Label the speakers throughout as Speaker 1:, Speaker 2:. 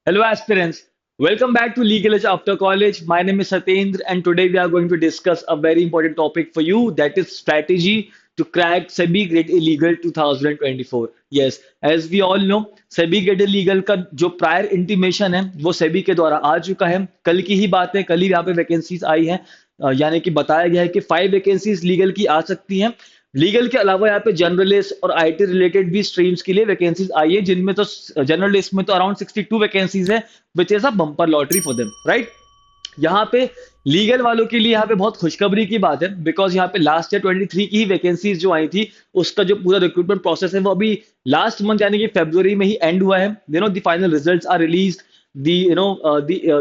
Speaker 1: Hello, aspirants. Welcome back to Legal Edge After College. My name is Satyendra, and today we are going to discuss a very important topic for you that is strategy to crack SEBI Great Illegal 2024. Yes, as we all know, SEBI Great Illegal का जो prior intimation है वो सेबी के द्वारा आ चुका है। कल की ही बात है, कल ही यहाँ पे वैकेंसीज आई हैं। यानी कि बताया गया है कि 5 वैकेंसीज लीगल की आ सकती हैं। लीगल के अलावा यहाँ पे जर्नलिस्ट और आईटी रिलेटेड भी स्ट्रीम्स के लिए वैकेंसीज आई है, जिनमें तो जर्नलिस्ट में तो अराउंड 62 वैकेंसीज है, which is a bumper lottery for them, right. यहाँ पे लीगल वालों के लिए यहाँ पे बहुत खुशखबरी की बात है, बिकॉज यहाँ पे लास्ट ईयर 23 की ही वैकेंसीज जो आई थी, उसका जो पूरा रिक्रूटमेंट प्रोसेस है वो अभी लास्ट मंथ यानी कि फरवरी में ही एंड हुआ है। The final results are release. The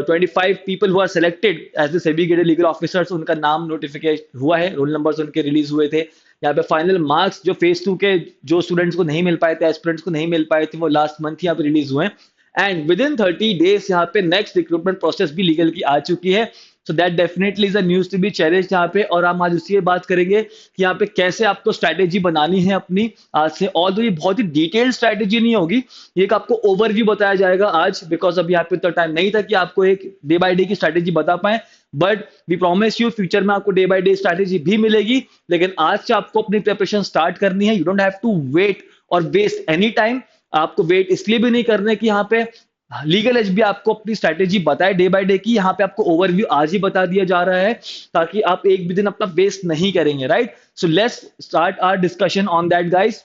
Speaker 1: 25 people who are selected as the SEBI graded legal officers, उनका नाम नोटिफिकेशन हुआ है, रोल नंबर्स उनके रिलीज हुए थे। यहाँ पे फाइनल मार्क्स जो फेज 2 के जो स्टूडेंट्स को नहीं मिल पाए थे, एस्पिरेंट्स को नहीं मिल पाए थे, वो लास्ट मंथ यहाँ पे रिलीज हुए हैं। एंड विद इन 30 days यहाँ पे नेक्स्ट रिक्रूटमेंट प्रोसेस भी लीगल की आ चुकी है। So that definitely is a news to be cherished यहाँ पे। और हम आज उसी की बात करेंगे कि यहाँ पे कैसे आपको स्ट्रैटेजी बनानी है अपनी आज से। और तो ये बहुत ही डिटेल्ड स्ट्रैटेजी नहीं होगी, ये एक आपको ओवरव्यू बताया जाएगा आज, बिकॉज अभी यहाँ पे तो टाइम नहीं था कि आपको एक डे बाय डे की स्ट्रैटेजी बता पाए। But we promise you future में आपको डे बाय डे स्ट्रैटेजी भी मिलेगी, लेकिन आज से आपको अपनी प्रिपरेशन स्टार्ट करनी है। You don't have to wait और वेस्ट एनी टाइम। आपको वेट इसलिए भी नहीं करना है कि यहाँ पे लीगल एज भी आपको अपनी स्ट्रैटेजी बताए डे बाय डे की। यहाँ पे आपको ओवरव्यू आज ही बता दिया जा रहा है, ताकि आप एक भी दिन अपना वेस्ट नहीं करेंगे, right. So let's start our discussion on that guys.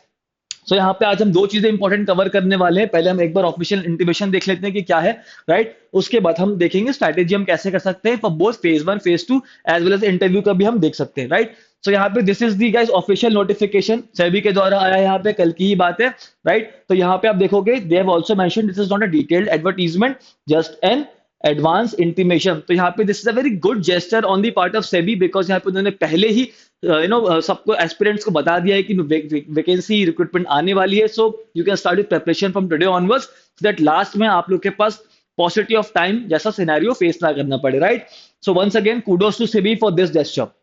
Speaker 1: यहाँ पे आज हम दो चीजें इंपॉर्टेंट कवर करने वाले हैं। पहले हम एक बार ऑफिशियल इंटीमेशन देख लेते हैं कि क्या है, राइट। उसके बाद हम देखेंगे स्ट्रैटेजी हम कैसे कर सकते हैं for both phase 1 phase 2 as well as interview का भी हम देख सकते हैं, राइट। यहाँ पे this is the guys official notification SEBI के द्वारा आया है, यहाँ पे कल की ही बात है, राइट। तो यहाँ पे आप देखोगे they have also mention this is not a detailed advertisement, just an advance intimation. तो यहाँ पे this is a very good gesture on the part of SEBI, because यहाँ पे उन्होंने पहले ही सबको एस्पिरेंट्स को बता दिया है कि वैकेंसी रिक्रूटमेंट आने वाली है। So you can start with preparation from today onwards, so that last में आप लोग के पास पॉसिबिलिटी ऑफ टाइम जैसा सिनेरियो फेस ना करना पड़े, right. So once again kudos to SEBI for this gesture.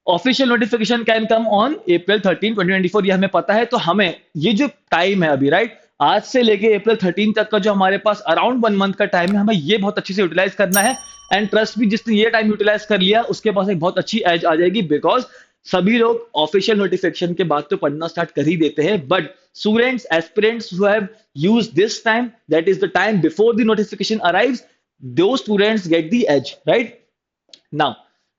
Speaker 1: Official notification can come on April 13, 2024, ये हमें पता है। तो हमें ये जो टाइम है अभी, राइट, आज से लेके April 13 तक का जो हमारे पास अराउंड 1 मंथ का टाइम है, हमें ये बहुत अच्छे से यूटिलाइज करना है। एंड ट्रस्ट भी, जिसने ये टाइम यूटिलाइज कर लिया उसके पास एक बहुत अच्छी एज आ जाएगी, बिकॉज सभी लोग ऑफिशियल नोटिफिकेशन के बाद तो पढ़ना स्टार्ट कर ही देते हैं, but students aspirants who have use this time, that is the time before the notification arrives, those students get the edge, right. Now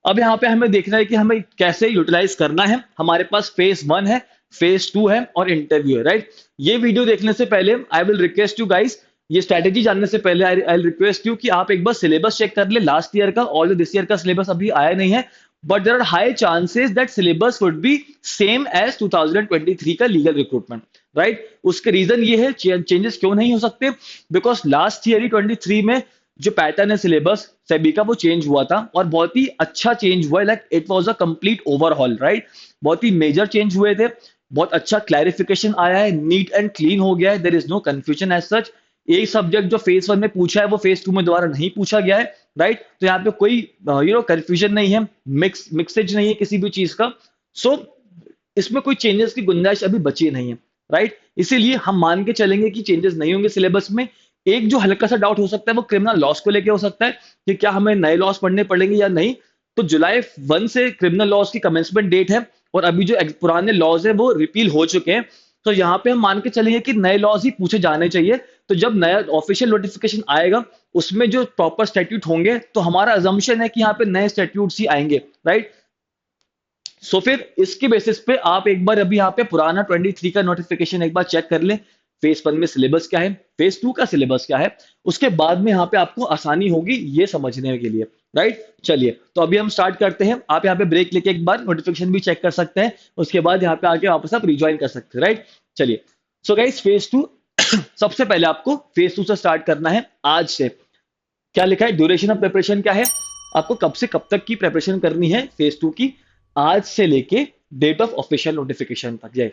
Speaker 1: अब यहाँ पे हमें देखना है कि हमें कैसे यूटिलाइज करना है। हमारे पास फेज 1 है, फेज 2 है और इंटरव्यू है, राइट। ये वीडियो देखने से पहले I will request you guys, ये स्ट्रैटेजी जानने से पहले आई विल रिक्वेस्ट यू कि आप एक बार सिलेबस चेक कर ले लास्ट ईयर का। और दिस ईयर का सिलेबस अभी आया नहीं है, but there are high chances that syllabus would be same as 2023 का लीगल रिक्रूटमेंट, राइट। उसके रीजन ये है, चेंजेस क्यों नहीं हो सकते, बिकॉज लास्ट ईयर ही 23 में जो पैटर्न है सिलेबस सेबी का वो चेंज हुआ था, और बहुत ही अच्छा चेंज हुआ है। Like it was a complete overhaul, right. बहुत ही मेजर चेंज हुए थे, बहुत अच्छा क्लैरिफिकेशन आया है, नीट एंड क्लीन हो गया है, there is no confusion as such. एक सब्जेक्ट जो फेज 1 में पूछा है वो फेज 2 में दोबारा नहीं पूछा गया है, राइट। तो यहाँ पे कोई कंफ्यूजन नहीं है, मिक्सेज नहीं है किसी भी चीज का। सो इसमें कोई चेंजेस की गुंजाइश अभी बची नहीं है, राइट। इसीलिए हम मान के चलेंगे कि चेंजेस नहीं होंगे सिलेबस में। एक जो हल्का सा डाउट हो सकता है वो क्रिमिनल लॉस को लेके हो सकता है कि क्या हमें नए लॉस पढ़ने पड़ेंगे या नहीं। तो July 1 से क्रिमिनल लॉस की कमेंसमेंट डेट है, और अभी जो पुराने लॉज है वो रिपील हो चुके हैं। तो यहाँ पे हम मान के चलेंगे कि नए लॉज ही पूछे जाने चाहिए। तो जब नया ऑफिशियल नोटिफिकेशन आएगा उसमें जो प्रॉपर स्टैट्यूट होंगे, तो हमारा अजम्पशन है कि यहाँ पे नए स्टैट्यूट्स ही आएंगे, राइट। सो फिर इसके बेसिस पे आप एक बार अभी यहाँ पे पुराना 23 का नोटिफिकेशन एक बार चेक कर लें। फेज 1 में सिलेबस क्या है, फेज 2 का सिलेबस क्या है, उसके बाद में यहाँ पे आपको आसानी होगी ये समझने के लिए, राइट। चलिए, तो अभी हम स्टार्ट करते हैं। आप यहाँ पे ब्रेक लेके एक बार नोटिफिकेशन भी चेक कर सकते हैं, उसके बाद यहाँ पे आके वापस आप रिज्वाइन कर सकते हैं, राइट। चलिए, सो गाइस फेज 2 सबसे पहले आपको फेज 2 से स्टार्ट करना है आज से। क्या लिखा है, ड्यूरेशन ऑफ प्रिपरेशन क्या है, आपको कब से कब तक की प्रिपरेशन करनी है फेज 2 की, आज से लेके डेट ऑफ ऑफिशियल नोटिफिकेशन तक। जय,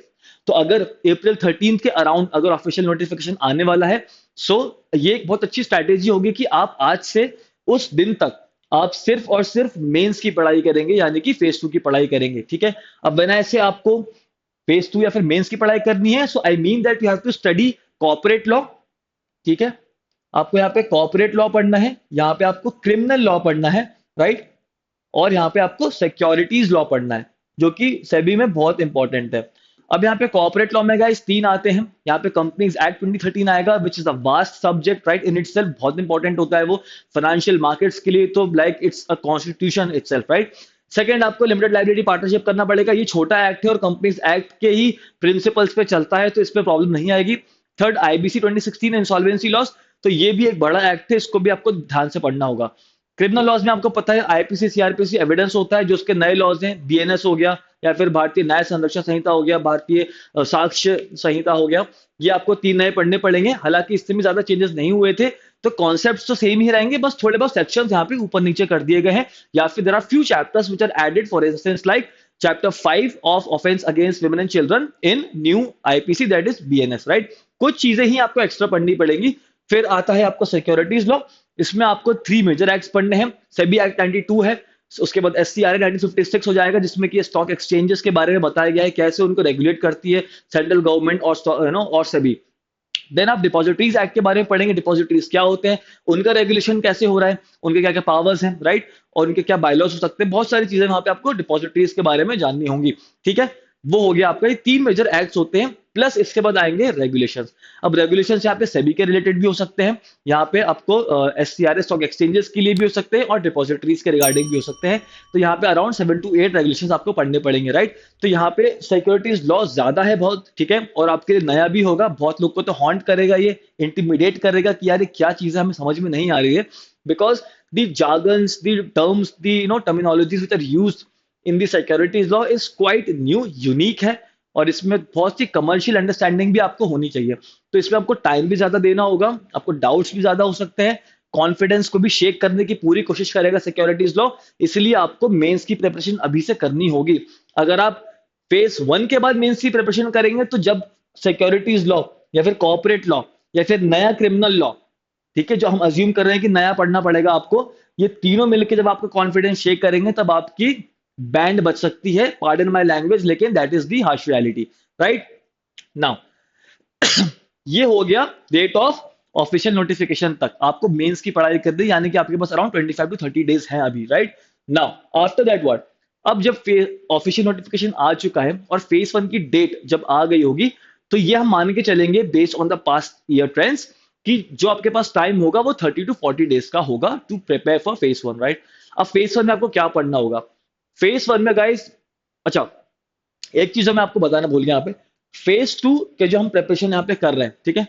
Speaker 1: तो अगर April 13 के अराउंड अगर ऑफिशियल नोटिफिकेशन आने वाला है, सो ये एक बहुत अच्छी स्ट्रैटेजी होगी कि आप आज से उस दिन तक आप सिर्फ और सिर्फ मेंस की पढ़ाई करेंगे, यानी कि फेज 2 की पढ़ाई करेंगे, ठीक है। अब बिना ऐसे आपको फेज 2 या फिर मेंस की पढ़ाई करनी है, so I mean that you have to study corporate law, ठीक है। आपको यहाँ पे कॉर्पोरेट लॉ पढ़ना है, यहाँ पे आपको क्रिमिनल लॉ पढ़ना है, राइट। और यहाँ पे आपको सिक्योरिटीज लॉ पढ़ना है, जो कि सेबी में बहुत इंपॉर्टेंट है। अब यहाँ पे कॉर्पोरेट लॉ में गाइस तीन आते हैं। यहाँ पे कंपनीज एक्ट 2013 आएगा, which is a vast subject, right, in itself बहुत इंपॉर्टेंट होता है वो फाइनेंशियल मार्केट्स के लिए, तो like it's a constitution itself, right. Second, आपको लिमिटेड लाइबिलिटी पार्टनरशिप करना पड़ेगा, ये छोटा एक्ट है और कंपनीज एक्ट के ही प्रिंसिपल्स पे चलता है, तो इस पे प्रॉब्लम नहीं आएगी। थर्ड, आईबीसी 2016 इंसॉल्वेंसी लॉस, तो ये भी एक बड़ा एक्ट है, इसको भी आपको ध्यान से पढ़ना होगा। क्रिमिनल लॉज में आपको पता है आईपीसी सीआरपीसी एविडेंस होता है, जो उसके नए लॉज हैं, बीएनएस हो गया या फिर भारतीय न्याय संरक्षण संहिता हो गया, भारतीय साक्ष्य संहिता हो गया, ये आपको तीन नए पढ़ने पड़ेंगे। हालांकि इससे भी ज्यादा चेंजेस नहीं हुए थे, तो कॉन्सेप्ट्स तो सेम ही रहेंगे, बस थोड़े बहुत सेक्शंस यहाँ पे ऊपर नीचे कर दिए गए हैं, या फिर there are few chapters which are added, for instance like chapter 5 of offence against women and children in new IPC, that is BNS, right. कुछ चीजें ही आपको एक्स्ट्रा पढ़नी पड़ेंगी। फिर आता है आपको सिक्योरिटीज लॉ, इसमें आपको थ्री मेजर एक्ट्स पढ़ने हैं। सेबी एक्ट 92 है, उसके बाद एससीआरए 1956 हो जाएगा, जिसमें कि स्टॉक एक्सचेंजेस के बारे में बताया गया है, कैसे उनको रेगुलेट करती है सेंट्रल गवर्नमेंट और और सेबी। देन आप डिपॉजिटरीज एक्ट के बारे में पढ़ेंगे, डिपॉजिटरीज क्या होते हैं, उनका रेगुलेशन कैसे हो रहा है, उनके क्या क्या पावर्स हैं, राइट, और उनके क्या बायलॉज हो सकते हैं, बहुत सारी चीजें वहां पे आपको डिपॉजिटरीज के बारे में जाननी होंगी। ठीक है, वो हो गया आपका, ये तीन मेजर एक्ट्स होते हैं, प्लस इसके बाद आएंगे रेगुलेशंस। अब रेगुलेशंस यहाँ पे सेबी के रिलेटेड भी हो सकते हैं, यहाँ पे आपको एससीआरए स्टॉक एक्सचेंजेस के लिए भी हो सकते हैं, और डिपॉजिटरीज के रिगार्डिंग भी हो सकते हैं। तो यहाँ पे अराउंड 7 to 8 रेगुलेशंस आपको पढ़ने पड़ेंगे, राइट। तो यहाँ पे सिक्योरिटीज लॉ ज्यादा है बहुत, ठीक है, और आपके लिए नया भी होगा, बहुत लोग को तो हॉन्ट करेगा, ये इंटिमिडेट करेगा कि यार ये क्या चीज है, हमें समझ में नहीं आ रही है, because the jargons, the terms, the terminologies which are used in the securities law is quite new, unique है, और इसमें बहुत सी कमर्शियल अंडरस्टैंडिंग भी आपको होनी चाहिए। तो इसमें आपको टाइम भी ज्यादा देना होगा, आपको डाउट्स भी ज्यादा हो सकते हैं, कॉन्फिडेंस को भी शेक करने की पूरी कोशिश करेगा सिक्योरिटीज लॉ, इसलिए आपको मेंस की प्रिपरेशन अभी से करनी होगी। अगर आप फेज 1 के बाद मेंस की प्रिपरेशन करेंगे, तो जब सिक्योरिटीज लॉ या फिर कॉर्पोरेट लॉ या फिर नया क्रिमिनल लॉ, ठीक है, जो हम अज्यूम कर रहे हैं कि नया पढ़ना पड़ेगा आपको, ये तीनों मिलकर जब आपका कॉन्फिडेंस शेक करेंगे, तब आपकी बैंड बच सकती है, पार्डन माय लैंग्वेज, लेकिन that is the harsh reality, right. Now ये हो गया डेट ऑफ ऑफिशियल नोटिफिकेशन तक, आपको मेंस की पढ़ाई कर दी, यानी कि आपके पास अराउंड 25 to 30 डेज हैं अभी, right. Now after that what, अब जब ऑफिशियल नोटिफिकेशन आ चुका है और फेज 1 की डेट जब आ गई होगी, तो ये हम मान के चलेंगे based on the past year trends, कि जो आपके पास टाइम होगा वो 30 to 40 डेज का होगा to prepare for phase 1, right. अब फेज 1 में आपको क्या पढ़ना होगा, फेज 1 में गाइस, अच्छा, एक चीज जो मैं आपको बताना भूल गया यहाँ पे, फेज 2 के जो हम प्रिपरेशन यहाँ पे कर रहे हैं, ठीक है,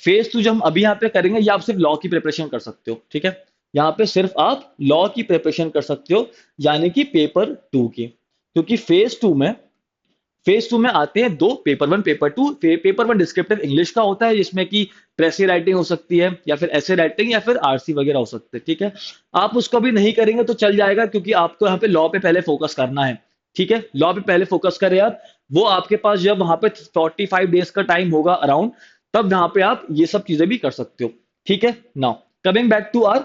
Speaker 1: फेज 2 जो हम अभी यहाँ पे करेंगे, ये आप सिर्फ लॉ की प्रिपरेशन कर सकते हो, ठीक है, यहाँ पे सिर्फ आप लॉ की प्रिपरेशन कर सकते हो, यानी कि पेपर 2 की, क्योंकि फेज 2 में आते हैं दो paper 1 paper 2। Paper 1 descriptive English का होता है, जिसमें कि प्रेसी राइटिंग हो सकती है, या फिर ऐसे राइटिंग, या फिर आरसी वगैरह हो सकते हैं, ठीक है। आप उसको भी नहीं करेंगे तो चल जाएगा, क्योंकि आपको यहाँ पे लॉ पे पहले फोकस करना है, ठीक है, लॉ पे पहले फोकस करें आप। वो आपके पास जब वहां पे 45 डेज का टाइम होगा अराउंड, तब वहां पे आप ये सब चीजें भी कर सकते हो, ठीक है। Now coming back to our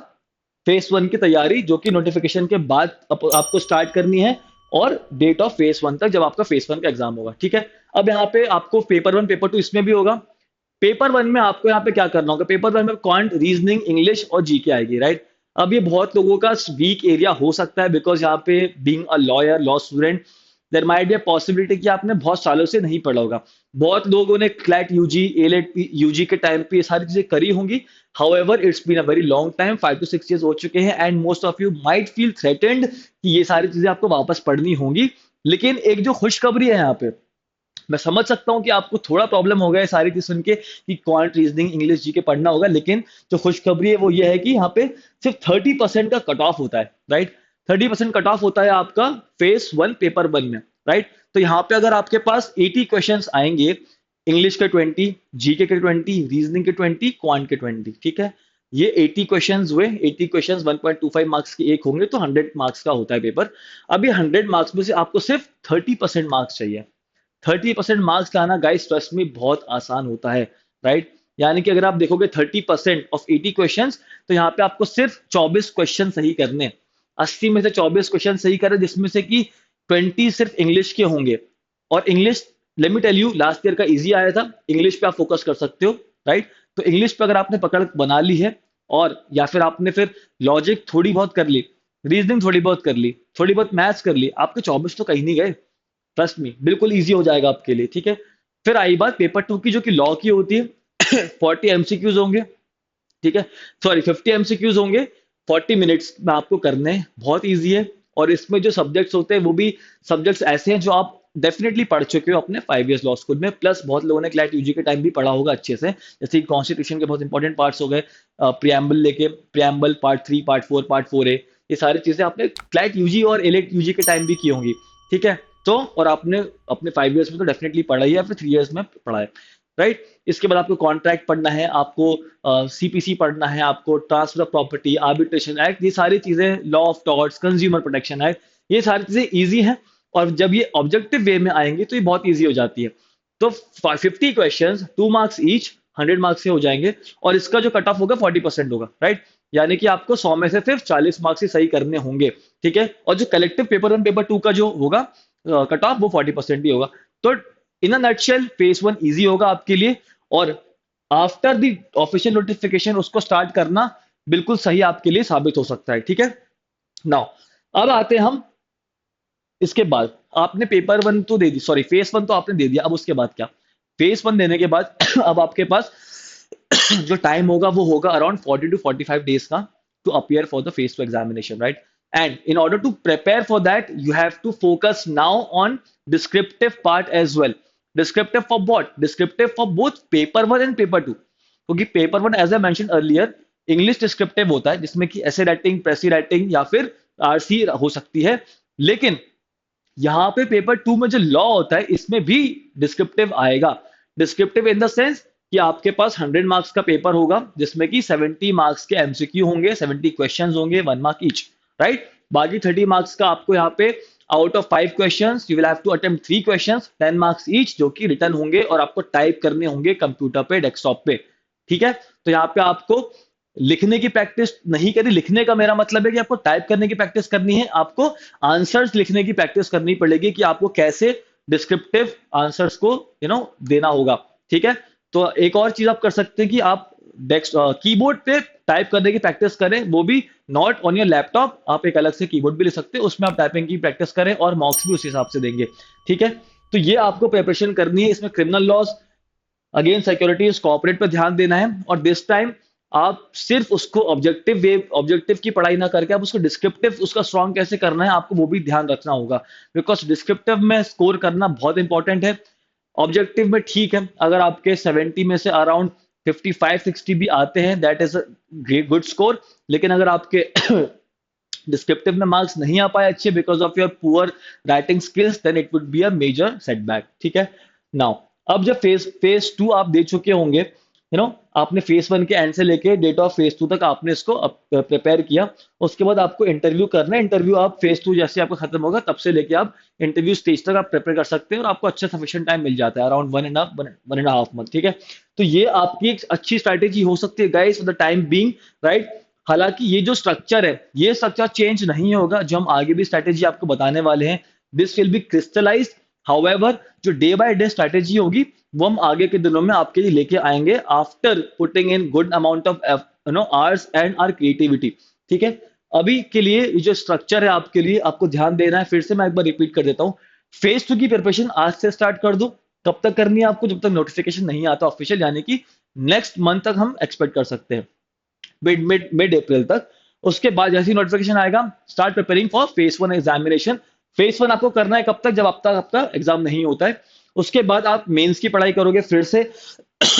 Speaker 1: phase 1 की तैयारी, जो कि नोटिफिकेशन के बाद आपको स्टार्ट करनी है, और डेट ऑफ फेज 1 तक, जब आपका फेज 1 का एग्जाम होगा, ठीक है। अब यहाँ पे आपको पेपर 1 पेपर 2 इसमें भी होगा। पेपर 1 में आपको यहाँ पे क्या करना होगा, पेपर 1 में क्वांट, रीजनिंग, इंग्लिश और जीके आएगी, राइट। अब ये बहुत लोगों का वीक एरिया हो सकता है, बिकॉज यहाँ पे being a lawyer, law student, there might be a possibility कि आपने बहुत सालों से नहीं पढ़ा होगा। बहुत लोगों ने क्लैट यूजी, एलेट यूजी के टाइम पे ये सारी चीजें करी होंगी, however it's been a very long time, 5 to 6 years हो चुके हैं, and most of you might feel threatened कि ये सारी चीजें आपको वापस पढ़नी होंगी। लेकिन एक जो खुशखबरी है यहाँ पे, मैं समझ सकता हूँ कि आपको थोड़ा प्रॉब्लम हो गया है सारी चीज सुन के, कि क्वांट, रीजनिंग, इंग्लिश, जी के पढ़ना होगा, लेकिन जो खुशखबरी है वो ये है कि यहाँ पे सिर्फ 30% का कट ऑफ होता है, राइट। 30% कट ऑफ होता है आपका फेज 1 पेपर 1 में, राइट। तो यहाँ पे अगर आपके पास 80 क्वेश्चंस आएंगे, इंग्लिश के 20, जीके के 20, रीजनिंग के 20, क्वांट के 20, ठीक है, ये 80 क्वेश्चंस हुए, 80 क्वेश्चंस 1.25 मार्क्स के एक होंगे, तो 100 मार्क्स का होता है पेपर। अब ये 100 मार्क्स में से आपको सिर्फ 30% मार्क्स चाहिए। 30% मार्क्स लाना गाइस ट्रस्ट में बहुत आसान होता है, राइट। यानी कि अगर आप देखोगे 30% ऑफ 80 क्वेश्चंस, तो यहाँ पे आपको सिर्फ 24 क्वेश्चन सही करने हैं। 80 में से 24 क्वेश्चन सही करें, जिसमें से कि 20 सिर्फ इंग्लिश के होंगे। और English, let me tell you, last year का इजी आया था, इंग्लिश पे आप फोकस कर सकते हो, राइट। तो इंग्लिश पे अगर आपने पकड़ बना ली है, और या फिर आपने फिर लॉजिक थोड़ी बहुत कर ली, रीजनिंग थोड़ी बहुत कर ली, थोड़ी बहुत मैथ्स कर ली, आपके 24 तो कहीं नहीं गए। ट्रस्ट मी, बिल्कुल ईजी हो जाएगा आपके लिए, ठीक है। फिर आई बात पेपर टू की, जो कि लॉ की होती है। 40 एमसीक्यूज होंगे, ठीक है, सॉरी 50 एमसीक्यूज होंगे, 40 मिनट्स में आपको करने हैं, बहुत इजी है। और इसमें जो सब्जेक्ट्स होते हैं वो भी सब्जेक्ट्स ऐसे हैं जो आप डेफिनेटली पढ़ चुके हो अपने 5 इयर्स लॉ स्कूल में, प्लस बहुत लोगों ने क्लैट यूजी के टाइम भी पढ़ा होगा अच्छे से, जैसे कॉन्स्टिट्यूशन के बहुत इंपॉर्टेंट पार्ट्स हो गए, प्रियम्बल लेके प्रियम्बल पार्ट 3, पार्ट 4 ए, ये सारी चीजें आपने क्लैट यूजी और एलेट यूजी के टाइम भी की होंगी, ठीक है। तो और आपने अपने 5 इयर्स में तो डेफिनेटली पढ़ा ही है, या फिर 3 इयर्स में पढ़ा है, राइट। इसके बाद आपको कॉन्ट्रैक्ट पढ़ना है, आपको सीपीसी पढ़ना है, आपको transfer of property, arbitration act, ये सारी चीजें, law of torts, consumer protection act, ये सारी चीजें इजी हैं। और जब ये ऑब्जेक्टिव वे में आएंगी तो ये बहुत इजी हो जाती है। तो 50 क्वेश्चन, 2 मार्क्स ईच, 100 मार्क्स से हो जाएंगे, और इसका जो कट ऑफ होगा 40% होगा, राइट। यानी कि आपको 100 में से सिर्फ 40 मार्क्स ही सही करने होंगे, ठीक है। और जो कलेक्टिव पेपर 1 पेपर 2 का जो होगा कट ऑफ, वो 40% ही होगा। तो इन अ नटशेल फेज 1 इजी होगा आपके लिए, और आफ्टर द ऑफिशियल नोटिफिकेशन उसको स्टार्ट करना बिल्कुल सही आपके लिए साबित हो सकता है, ठीक है। नाउ अब आते हैं हम, इसके बाद आपने पेपर 1 तो दे दी, सॉरी फेज 1 तो आपने दे दिया, अब उसके बाद क्या? फेज 1 देने के बाद अब आपके पास जो टाइम होगा वो होगा अराउंड 40 to 45 days का, to appear for the phase 2 examination, right. And in order to prepare for that you have to focus now on descriptive part as well. Descriptive for what? Descriptive for both paper 1 and paper 2, क्योंकि paper 1 as I mention earlier English descriptive होता है, जिसमें कि ऐसे writing, प्रेसी writing या फिर RC हो सकती है। लेकिन यहाँ पे पेपर 2 में जो लॉ होता है इसमें भी डिस्क्रिप्टिव आएगा। डिस्क्रिप्टिव इन द सेंस कि आपके पास 100 मार्क्स का पेपर होगा, जिसमें कि 70 मार्क्स के एमसीक्यू होंगे, 70 क्वेश्चंस होंगे, 1 मार्क ईच, राइट। बाकी 30 मार्क्स का आपको यहाँ पे out of 5 questions you will have to attempt 3 questions, 10 marks each, जो कि रिटर्न होंगे और आपको टाइप करने होंगे कंप्यूटर पे, डेस्कटॉप पे, ठीक है। तो यहाँ पे आपको लिखने की प्रैक्टिस नहीं करनी, लिखने का मेरा मतलब है कि आपको टाइप करने की प्रैक्टिस करनी है, आपको आंसर्स लिखने की प्रैक्टिस करनी पड़ेगी कि आपको कैसे डिस्क्रिप्टिव आंसर्स को देना होगा, ठीक है। तो एक और चीज आप कर सकते हैं कि आप डेस्क कीबोर्ड पे टाइप करने की प्रैक्टिस करें, वो भी नॉट ऑन योर लैपटॉप, आप एक अलग से कीबोर्ड भी ले सकते हैं, उसमें आप टाइपिंग की प्रैक्टिस करें और मार्क्स भी उस हिसाब से देंगे, ठीक है। तो ये आपको प्रिपरेशन करनी है। इसमें criminal laws, again securities, corporate पे ध्यान देना है, और दिस टाइम आप सिर्फ उसको ऑब्जेक्टिव की पढ़ाई ना करके आप उसको डिस्क्रिप्टिव उसका स्ट्रॉन्ग कैसे करना है आपको वो भी ध्यान रखना होगा, बिकॉज डिस्क्रिप्टिव में स्कोर करना बहुत इंपॉर्टेंट है। ऑब्जेक्टिव में ठीक है, अगर आपके 70 में से अराउंड 55-60 भी आते हैं, that is great good score. लेकिन अगर आपके डिस्क्रिप्टिव में मार्क्स नहीं आ पाए अच्छे because of your poor writing skills, then it would be a major setback, ठीक है। नाउ अब जब फेज 2 आप दे चुके होंगे, आपने फेज 1 के एंड से लेके डेट ऑफ फेज 2 तक आपने इसको प्रिपेयर किया, उसके बाद आपको इंटरव्यू करना है। इंटरव्यू आप फेज 2 जैसे आपका खत्म होगा तब से लेके आप इंटरव्यू स्टेज तक आप प्रिपेयर कर सकते हैं, और आपको अच्छा सफिशिएंट टाइम मिल जाता है, अराउंड 1.5 मंथ, ठीक है। तो ये आपकी एक अच्छी स्ट्रैटेजी हो सकती है guys for the time being, right. हालांकि ये जो स्ट्रक्चर है ये स्ट्रक्चर चेंज नहीं होगा, जो हम आगे भी स्ट्रैटेजी आपको बताने वाले हैं, this will be crystallised. However जो डे बाय डे स्ट्रैटेजी होगी वो हम आगे के दिनों में आपके लिए लेके आएंगे, after putting in good amount of hours and our creativity, ठीक है। अभी के लिए ये जो स्ट्रक्चर है आपके लिए आपको ध्यान देना है। फिर से मैं एक बार रिपीट कर देता हूँ, फेज 2 की प्रिपरेशन आज से स्टार्ट कर दो। कब तक करनी है आपको? जब तक नोटिफिकेशन नहीं आता ऑफिशियल, यानी कि नेक्स्ट मंथ तक हम एक्सपेक्ट कर सकते हैं, मिड अप्रैल तक। उसके बाद जैसे ही नोटिफिकेशन आएगा, start preparing for phase 1 examination. Phase 1 आपको करना है कब तक? जब आपका एग्जाम नहीं होता है। उसके बाद आप मेंस की पढ़ाई करोगे फिर से।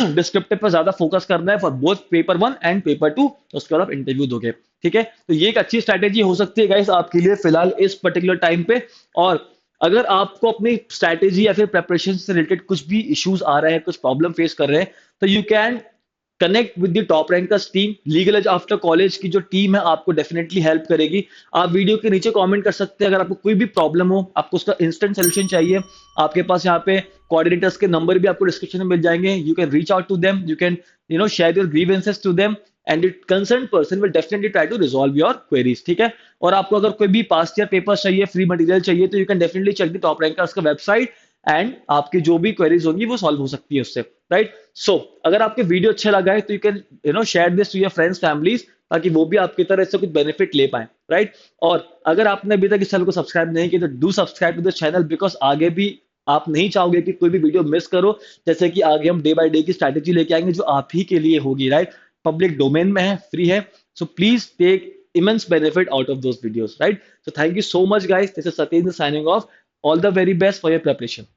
Speaker 1: डिस्क्रिप्टिव पर ज्यादा फोकस करना है for both paper 1 and paper 2। उसके बाद आप इंटरव्यू दोगे, ठीक है। तो ये एक अच्छी स्ट्रैटेजी हो सकती है गाइस आपके लिए फिलहाल इस पर्टिकुलर टाइम पे। और अगर आपको अपनी स्ट्रैटेजी या फिर प्रेपरेशन से रिलेटेड कुछ भी इश्यूज आ रहे हैं, कुछ प्रॉब्लम फेस कर रहे हैं, तो you can connect with the top rankers team. Legal edge after college की जो टीम है आपको डेफिनेटली हेल्प करेगी। आप वीडियो के नीचे कमेंट कर सकते हैं अगर आपको कोई भी प्रॉब्लम हो, आपको उसका इंस्टेंट सोल्यूशन चाहिए। आपके पास यहाँ पे कोऑर्डिनेटर्स के नंबर भी आपको डिस्क्रिप्शन में मिल जाएंगे, you can reach out to them, you can share your grievances to them, and it concern person will definitely try to resolve your queries, ठीक है। और आपको अगर कोई भी पास्ट ईयर पेपर चाहिए, फ्री मटेरियल चाहिए, तो you can definitely check the top rankers का वेबसाइट एंड आपकी जो भी क्वेरीज होंगी वो सॉल्व हो सकती है उससे, राइट? सो अगर आपके वीडियो अच्छा लगा है तो you can share this to your friends families, ताकि वो भी आपकी तरह से कुछ बेनिफिट ले पाए, राइट? और अगर आपने अभी तक इस चैनल को सब्सक्राइब नहीं किया तो do subscribe to the channel, because आगे भी आप नहीं चाहोगे कि कोई भी वीडियो मिस करो। जैसे कि आगे हम डे बाय डे की स्ट्रैटेजी लेके आएंगे जो आप ही के लिए होगी, राइट? पब्लिक डोमेन में है, फ्री है, so please take immense benefit out of those videos, right? So thank you so much, guys. This is Satyendra signing off. All the very best for your preparation.